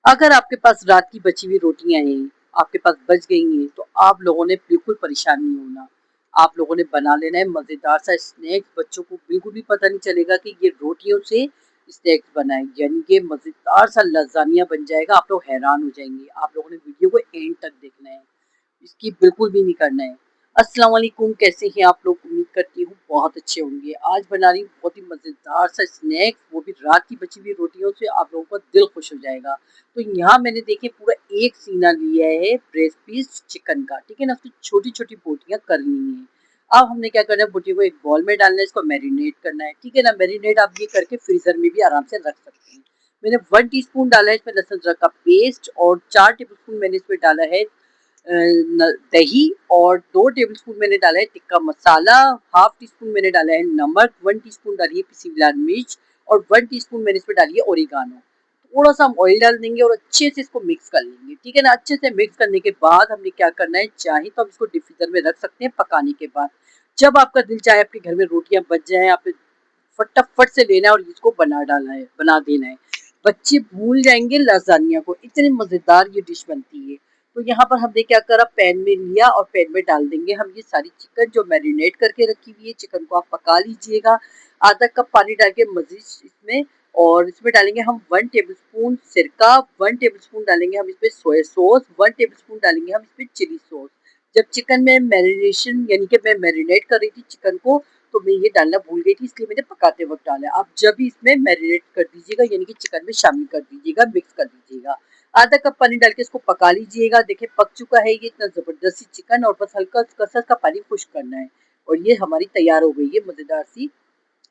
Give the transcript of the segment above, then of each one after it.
अगर आपके पास रात की बची हुई रोटियां हैं, आपके पास बच गई हैं, तो आप लोगों ने बिल्कुल परेशान नहीं होना। आप लोगों ने बना लेना है मज़ेदार सा स्नैक्स, बच्चों को बिल्कुल भी पता नहीं चलेगा कि ये रोटियों से स्नैक्स बना है, यानी कि मज़ेदार सा लज़ानिया बन जाएगा। आप लोग हैरान हो जाएँगे। आप लोगों ने वीडियो को एंड तक देखना है। स्किप बिल्कुल भी नहीं करना है। अस्सलाम वालेकुम, कैसे हैं आप लोग? उम्मीद करती हूँ बहुत अच्छे होंगे। आज बना रही हूँ बहुत ही मज़ेदार सा स्नैक्स, वो भी रात की बची हुई रोटियों से। आप लोगों का दिल खुश हो जाएगा। तो यहाँ मैंने देखिए पूरा एक सीना लिया है ब्रेस्ट पीस चिकन का, ठीक है ना? उसकी छोटी-छोटी बोटियाँ कर ली हैं। अब हमने क्या करना है, बोटियों को एक बाउल में डालना है, इसको मैरिनेट करना है, ठीक है ना? मैरिनेट आप ये करके फ्रीज़र में भी आराम से रख सकते हैं। मैंने 1 टीस्पून डाला है इसमें लहसुन अदरक का पेस्ट और 4 टेबलस्पून मैंने इसमें डाला है दही और 2 टेबलस्पून मैंने डाला है tikka masala, half tea spoon मैंने डाला है नमक, 1 टीस्पून डाली है पिसी लाल मिर्च और 1 टीस्पून मैंने इसमें डाली है ओरिगानो। थोड़ा सा हम ऑयल डाल देंगे और अच्छे से इसको मिक्स कर लेंगे, ठीक है ना? अच्छे से मिक्स करने के बाद हमने क्या करना है, चाहे तो हम इसको डीप फ्रीजर में रख सकते हैं पकाने के बाद। जब आपका दिल चाहे आपके घर में रोटियां बच जाए, आप फटाफट से लेना है और इसको बना देना है। बच्चे भूल जाएंगे लाजानिया को, इतनी मजेदार ये डिश बनती है। तो यहाँ पर हमने क्या करा, पैन में लिया और पैन में डाल देंगे हम ये सारी चिकन जो मैरिनेट करके रखी हुई है। चिकन को आप पका लीजिएगा, आधा कप पानी डाल के मजीद इसमें। और इसमें डालेंगे हम 1 टेबलस्पून सिरका, 1 टेबलस्पून डालेंगे हम इसमें सोया सॉस, 1 टेबलस्पून डालेंगे हम इसमें चिली सॉस। जब चिकन में मैरिनेशन यानी कि मैं मैरिनेट कर रही थी चिकन को, तो मैं ये डालना भूल गई थी, इसलिए मैंने पकाते वक्त डाला। आप जब भी इसमें मैरिनेट कर दीजिएगा यानी कि चिकन में शामिल कर दीजिएगा, मिक्स कर दीजिएगा। आधा कप पानी डाल के इसको पका लीजिएगा। देखिए पक चुका है ये इतना जबरदस्ती चिकन, और बस हल्का सा इसका पानी खुश्क करना है और ये हमारी तैयार हो गई है मजेदार सी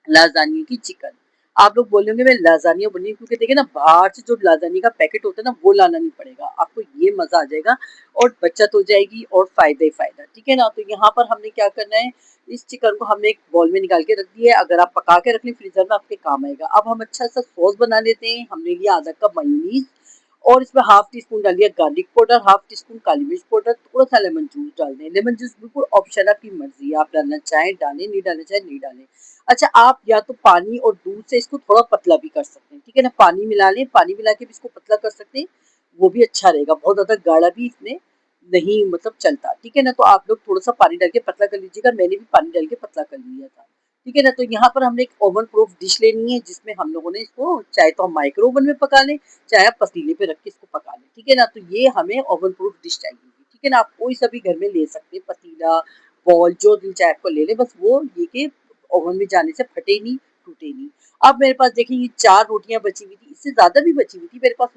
लाज़ानिया की चिकन। आप लोग बोलेंगे मैं लाज़ानिया बनी, क्योंकि देखिए ना बाहर से जो लाज़ानिया का पैकेट होता है ना, वो लाना नहीं पड़ेगा आपको, ये मज़ा आ जाएगा और बचत हो जाएगी और फ़ायदा ही फ़ायदा, ठीक है ना? तो यहाँ पर हमने क्या करना है, इस चिकन को हमने एक बाउल में निकाल के रख दिया है। अगर आप पका के रख लें फ्रीज़र में, आपके काम आएगा। अब हम अच्छा सा सॉस बना लेते हैं। हमने लिया आधा कप मेयोनीज़ और इसमें हाफ टी स्पून डालिए garlic powder, half teaspoon काली मिर्च पाउडर, थोड़ा सा लेमन जूस डाल दें। लेमन जूस बिल्कुल ऑप्शन, आपकी मर्जी है, आप डालना चाहें डालें, नहीं डालना चाहें नहीं डालें। अच्छा, आप या तो पानी और दूध से इसको थोड़ा पतला भी कर सकते हैं, ठीक है ना? पानी मिला लें, पानी मिला के भी इसको पतला कर सकते हैं, वो भी अच्छा रहेगा। बहुत ज्यादा गाढ़ा भी इसमें नहीं मतलब चलता, ठीक है ना? तो आप लोग थोड़ा सा पानी डाल के पतला कर लीजिएगा। मैंने भी पानी डाल के पतला कर लिया था, ठीक है ना? तो यहाँ पर हमने एक ओवन प्रूफ डिश लेनी है, जिसमें हम लोगों ने इसको चाहे तो हम माइक्रो ओवन में पका लें, चाहे आप पतीले पे रख के इसको पका लें, ठीक है ना? तो ये हमें ओवन प्रूफ डिश चाहिए, ठीक है ना? आप कोई सा भी घर में ले सकते हैं, पतीला, बॉल, जो दिल चाहे आपको ले लें, बस वो ये कि ओवन में जाने से फटे नहीं, टूटे नहीं। अब मेरे पास देखिए ये 4 रोटियां बची हुई थी, इससे ज्यादा भी बची हुई थी मेरे पास।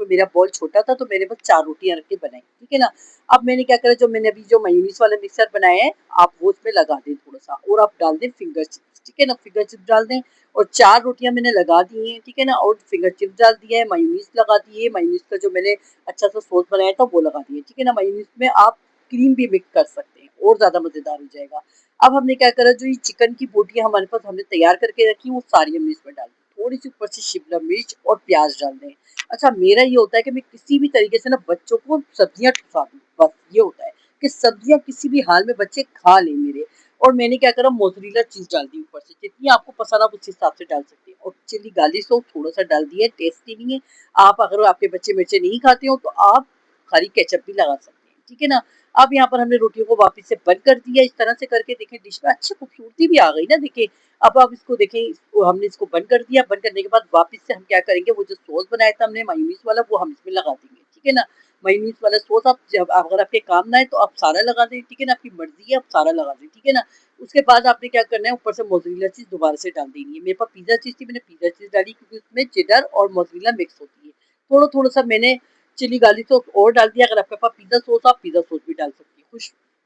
मेरा बॉल छोटा था तो मैंने बस 4 रोटियां रख के बनाई, ठीक है ना? अब मैंने क्या करा, जो मैंने अभी जो मेयोनीज वाला मिक्सर बनाया है, आप वो उसमें लगा दें थोड़ा सा, और आप डाल दें फिंगर चिप्स, ठीक है ना? फिंगर चिप्स डाल दें और 4 रोटियां मैंने लगा दी हैं, ठीक है ना? और फिंगर चिप्स डाल दिया है, मेयोनीज लगा दी है, मेयोनीज का जो मैंने अच्छा सा सॉस बनाया था वो लगा दिया, ठीक है ना? मेयोनीज में आप क्रीम भी मिक्स कर सकते हैं और ज्यादा मजेदार हो जाएगा। अब हमने क्या करा, जो ये चिकन की बोटियां हमारे पास हमने तैयार करके रखी, वो सारी हमने इसमें डाल दी। थोड़ी सी ऊपर से शिमला मिर्च और प्याज डाल दें। अच्छा, मेरा ये होता है कि मैं किसी भी तरीके से ना बच्चों को सब्जियां खिला दूं, बस ये होता है कि सब्जियां किसी भी हाल में बच्चे खा लें मेरे। और मैंने क्या करा, मोज़रेला चीज डाल दी ऊपर से, जितनी आपको पसंद आप उस हिसाब से डाल सकते हैं। और चिली गार्लिक सॉस थोड़ा सा डाल दिया, टेस्ट के लिए। आप अगर आपके बच्चे मिर्ची नहीं खाते हो तो आप खाली केचप भी लगा सकते हैं, ठीक है ना? अब यहाँ पर हमने रोटियों को वापस से बंद कर दिया। इस तरह से करके देखें डिश में अच्छी खूबसूरती भी आ गई ना, देखिए। अब आप इसको देखें, हमने इसको बंद कर दिया। बंद करने के बाद वापस से हम क्या करेंगे, वो जो सॉस बनाया था हमने मेयोनीज वाला, वो हम इसमें लगा देंगे, ठीक है ना? मेयोनीज वाला सॉस आप जब अगर आपके काम ना है तो आप सारा लगा दें, ठीक है ना? आपकी मर्जी है, आप सारा लगा दें, ठीक है ना? उसके बाद आपने क्या करना है, ऊपर से मोज़रेला चीज दोबारा से डाल देनी है। मेरे पास पिज्जा चीज थी, मैंने पिज्जा चीज डाली, क्योंकि उसमें चेडर और मोज़रेला मिक्स होती है। थोड़ा थोड़ा सा मैंने चिली गार्लिक सॉस और डाल दिया। अगर आपके पास पिज्जा सॉस, आप पिज्जा सॉस भी डाल सकती हैं।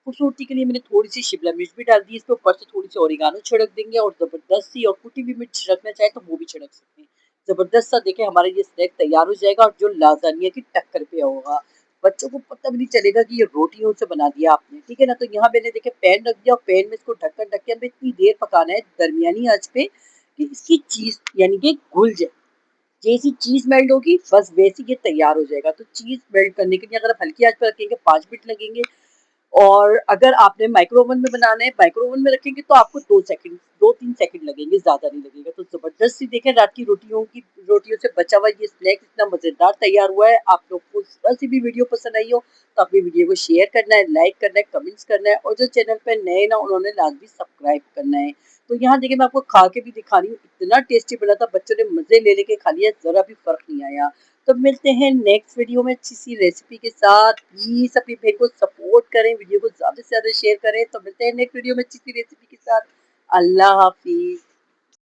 खूबसूरती के लिए मैंने थोड़ी सी शिमला मिर्च भी डाल दी। इसके ऊपर से थोड़ी सी ओरिगानो छिड़क देंगे, और जबरदस्त सी और कुटी हुई मिर्च छिड़कना चाहे तो वो भी छिड़क सकते हैं। जबरदस्त सा देखें हमारा ये स्नैक तैयार हो जाएगा, और जो लाजानिया की टक्कर पे होगा। बच्चों को पता भी नहीं चलेगा कि ये रोटियों से बना दिया आपने, ठीक है ना? तो यहाँ मैंने देखे पैन रख दिया, और पैन में इसको ढक्कन ढक के हमें इतनी देर पकाना है दरमियानी आंच पे कि इसकी चीज यानी कि घुल जाए। जैसी चीज मेल्ट होगी, बस वैसे ये तैयार हो जाएगा। तो चीज मेल्ट करने के लिए अगर आप हल्की आंच पर रखेंगे 5 मिनट लगेंगे, और अगर आपने माइक्रो ओवन में बनाना है, माइक्रो ओवन में रखेंगे तो आपको 2 3 सेकंड लगेंगे, ज़्यादा नहीं लगेगा। तो ज़बरदस्त सी देखें रात की रोटियों से बचा हुआ ये स्नैक्स इतना मज़ेदार तैयार हुआ है। आप लोग को ज़रा-सी भी वीडियो पसंद आई हो तो अपनी वीडियो को शेयर करना है, लाइक करना है, कमेंट्स करना है और जो चैनल पे नए ना उन्होंने लाज़मी सब्सक्राइब करना है। तो यहाँ देखिए मैं आपको खा के भी दिखा रही हूँ, इतना टेस्टी बना था, बच्चों ने मज़े ले लेके खा लिया, ज़रा भी फ़र्क नहीं आया। तो मिलते हैं नेक्स्ट वीडियो में अच्छी सी रेसिपी के साथ। प्लीज अपनी बहन को सपोर्ट करें, वीडियो को ज्यादा से ज्यादा शेयर करें। तो मिलते हैं नेक्स्ट वीडियो में अच्छी सी रेसिपी के साथ। अल्लाह हाफिज।